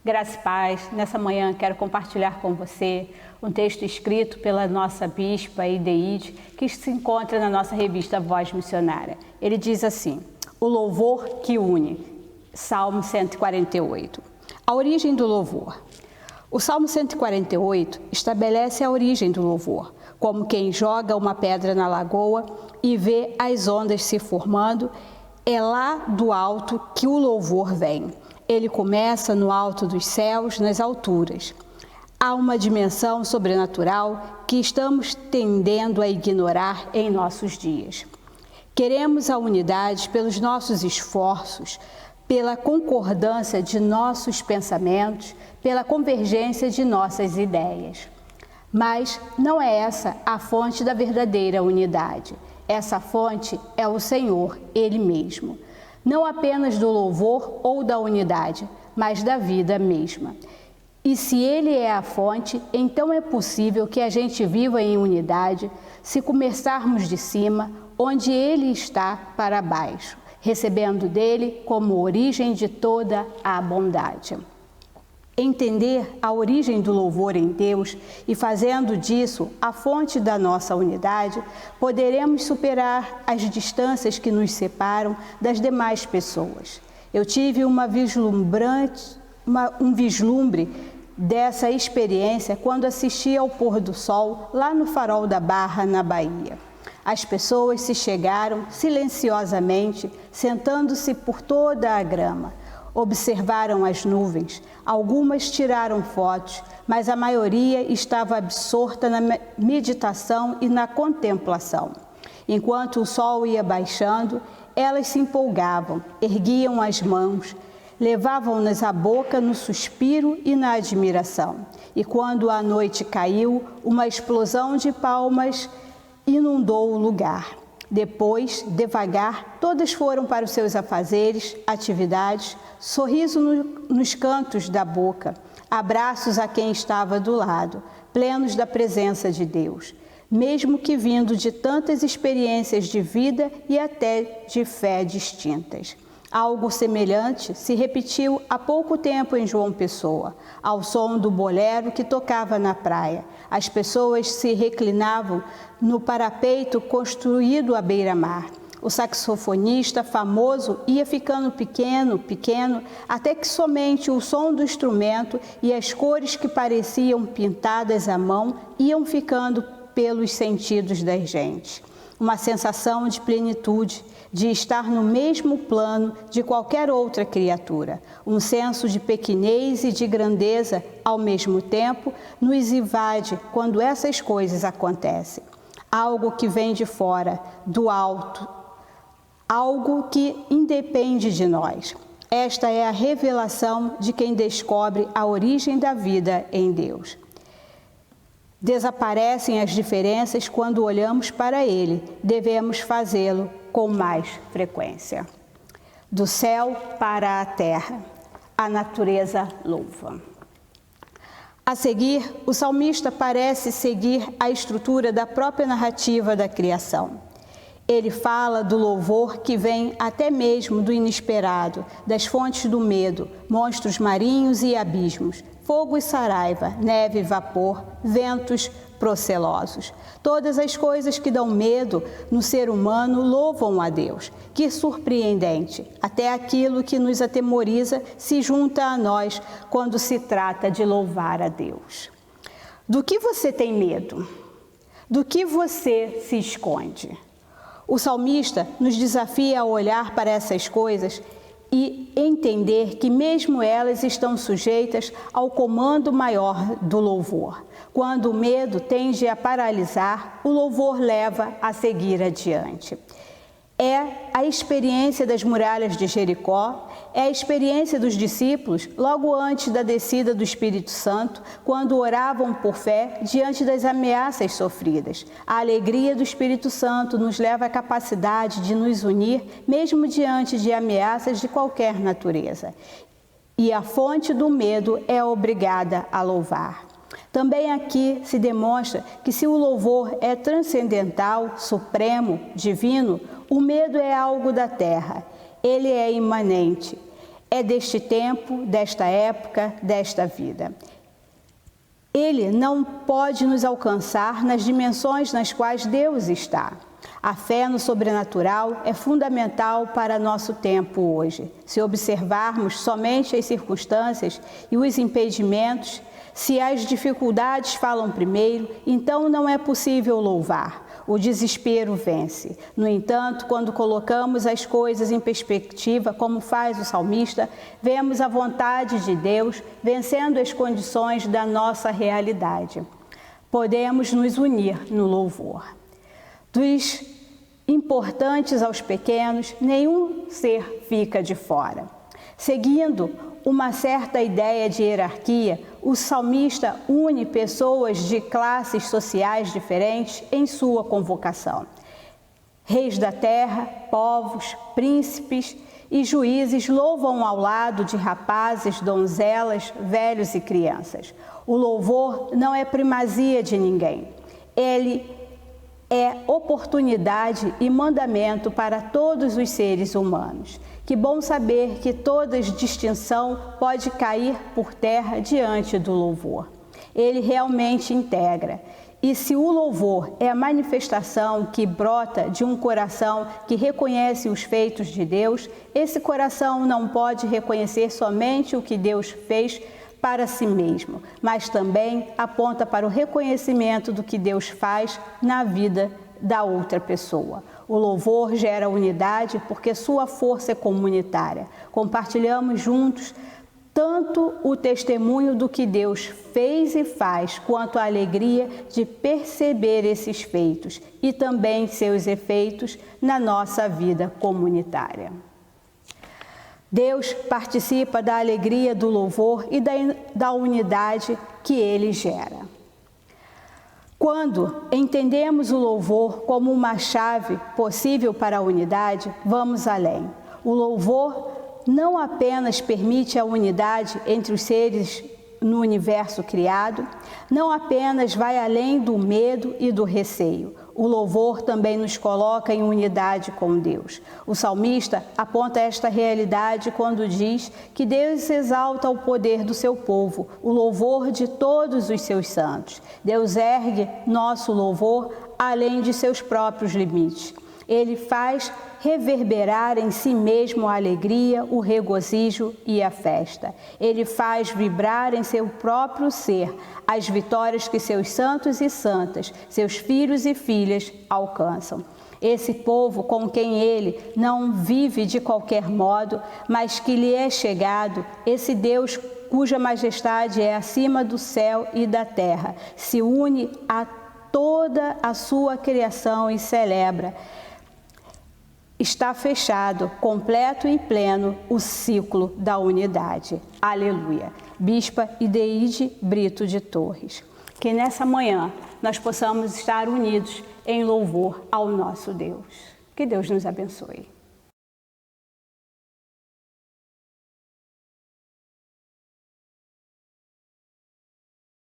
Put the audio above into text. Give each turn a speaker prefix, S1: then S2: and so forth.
S1: Graça e paz, nessa manhã quero compartilhar com você um texto escrito pela nossa bispa Ideide, que se encontra na nossa revista Voz Missionária. Ele diz assim: o louvor que une, Salmo 148. A origem do louvor. O Salmo 148 estabelece a origem do louvor, como quem joga uma pedra na lagoa e vê as ondas se formando. É lá do alto que o louvor vem. Ele começa no alto dos céus, nas alturas. Há uma dimensão sobrenatural que estamos tendendo a ignorar em nossos dias. Queremos a unidade pelos nossos esforços, pela concordância de nossos pensamentos, pela convergência de nossas ideias. Mas não é essa a fonte da verdadeira unidade. Essa fonte é o Senhor, Ele mesmo. Não apenas do louvor ou da unidade, mas da vida mesma. E se Ele é a fonte, então é possível que a gente viva em unidade se começarmos de cima, onde Ele está, para baixo, recebendo dele como origem de toda a bondade. Entender a origem do louvor em Deus e fazendo disso a fonte da nossa unidade, poderemos superar as distâncias que nos separam das demais pessoas. Eu tive um vislumbre dessa experiência quando assisti ao pôr do sol lá no Farol da Barra, na Bahia. As pessoas se chegaram silenciosamente, sentando-se por toda a grama. Observaram as nuvens, algumas tiraram fotos, mas a maioria estava absorta na meditação e na contemplação. Enquanto o sol ia baixando, elas se empolgavam, erguiam as mãos, levavam-nas à boca no suspiro e na admiração. E quando a noite caiu, uma explosão de palmas inundou o lugar. Depois, devagar, todas foram para os seus afazeres, atividades, sorriso nos cantos da boca, abraços a quem estava do lado, plenos da presença de Deus, mesmo que vindo de tantas experiências de vida e até de fé distintas. Algo semelhante se repetiu há pouco tempo em João Pessoa, ao som do bolero que tocava na praia. As pessoas se reclinavam no parapeito construído à beira-mar. O saxofonista famoso ia ficando pequeno, até que somente o som do instrumento e as cores que pareciam pintadas à mão iam ficando pelos sentidos da gente. Uma sensação de plenitude, de estar no mesmo plano de qualquer outra criatura. Um senso de pequenez e de grandeza, ao mesmo tempo, nos invade quando essas coisas acontecem. Algo que vem de fora, do alto, algo que independe de nós. Esta é a revelação de quem descobre a origem da vida em Deus. Desaparecem as diferenças quando olhamos para Ele. Devemos fazê-lo com mais frequência. Do céu para a terra, a natureza louva. A seguir, o salmista parece seguir a estrutura da própria narrativa da criação. Ele fala do louvor que vem até mesmo do inesperado, das fontes do medo, monstros marinhos e abismos, fogo e saraiva, neve e vapor, ventos procelosos. Todas as coisas que dão medo no ser humano louvam a Deus. Que surpreendente! Até aquilo que nos atemoriza se junta a nós quando se trata de louvar a Deus. Do que você tem medo? Do que você se esconde? O salmista nos desafia a olhar para essas coisas e entender que mesmo elas estão sujeitas ao comando maior do louvor. Quando o medo tende a paralisar, o louvor leva a seguir adiante. É a experiência das muralhas de Jericó, é a experiência dos discípulos logo antes da descida do Espírito Santo, quando oravam por fé diante das ameaças sofridas. A alegria do Espírito Santo nos leva à capacidade de nos unir, mesmo diante de ameaças de qualquer natureza. E a fonte do medo é obrigada a louvar. Também aqui se demonstra que se o louvor é transcendental, supremo, divino, o medo é algo da terra. Ele é imanente. é deste tempo, desta época, desta vida. Ele não pode nos alcançar nas dimensões nas quais Deus está. A fé no sobrenatural é fundamental para nosso tempo hoje. Se observarmos somente as circunstâncias e os impedimentos, se as dificuldades falam primeiro, então não é possível louvar. O desespero vence. No entanto, quando colocamos as coisas em perspectiva, como faz o salmista, vemos a vontade de Deus vencendo as condições da nossa realidade. Podemos nos unir no louvor. Dos importantes aos pequenos, nenhum ser fica de fora. Seguindo uma certa ideia de hierarquia, o salmista une pessoas de classes sociais diferentes em sua convocação. Reis da terra, povos, príncipes e juízes louvam ao lado de rapazes, donzelas, velhos e crianças. O louvor não é primazia de ninguém. Ele é oportunidade e mandamento para todos os seres humanos. Que bom saber que toda distinção pode cair por terra diante do louvor. Ele realmente integra. E se o louvor é a manifestação que brota de um coração que reconhece os feitos de Deus, esse coração não pode reconhecer somente o que Deus fez para si mesmo, mas também aponta para o reconhecimento do que Deus faz na vida da outra pessoa. O louvor gera unidade porque sua força é comunitária. Compartilhamos juntos tanto o testemunho do que Deus fez e faz, quanto a alegria de perceber esses feitos e também seus efeitos na nossa vida comunitária. Deus participa da alegria do louvor e da unidade que ele gera. Quando entendemos o louvor como uma chave possível para a unidade, vamos além. O louvor não apenas permite a unidade entre os seres no universo criado, não apenas vai além do medo e do receio. O louvor também nos coloca em unidade com Deus. O salmista aponta esta realidade quando diz que Deus exalta o poder do seu povo, o louvor de todos os seus santos. Deus ergue nosso louvor além de seus próprios limites. Ele faz reverberar em si mesmo a alegria, o regozijo e a festa. Ele faz vibrar em seu próprio ser as vitórias que seus santos e santas, seus filhos e filhas alcançam. Esse povo com quem ele não vive de qualquer modo, mas que lhe é chegado, esse Deus cuja majestade é acima do céu e da terra, se une a toda a sua criação e celebra. Está fechado, completo e pleno, o ciclo da unidade. Aleluia. Bispa Ideide Brito de Torres. Que nessa manhã nós possamos estar unidos em louvor ao nosso Deus. Que Deus nos abençoe.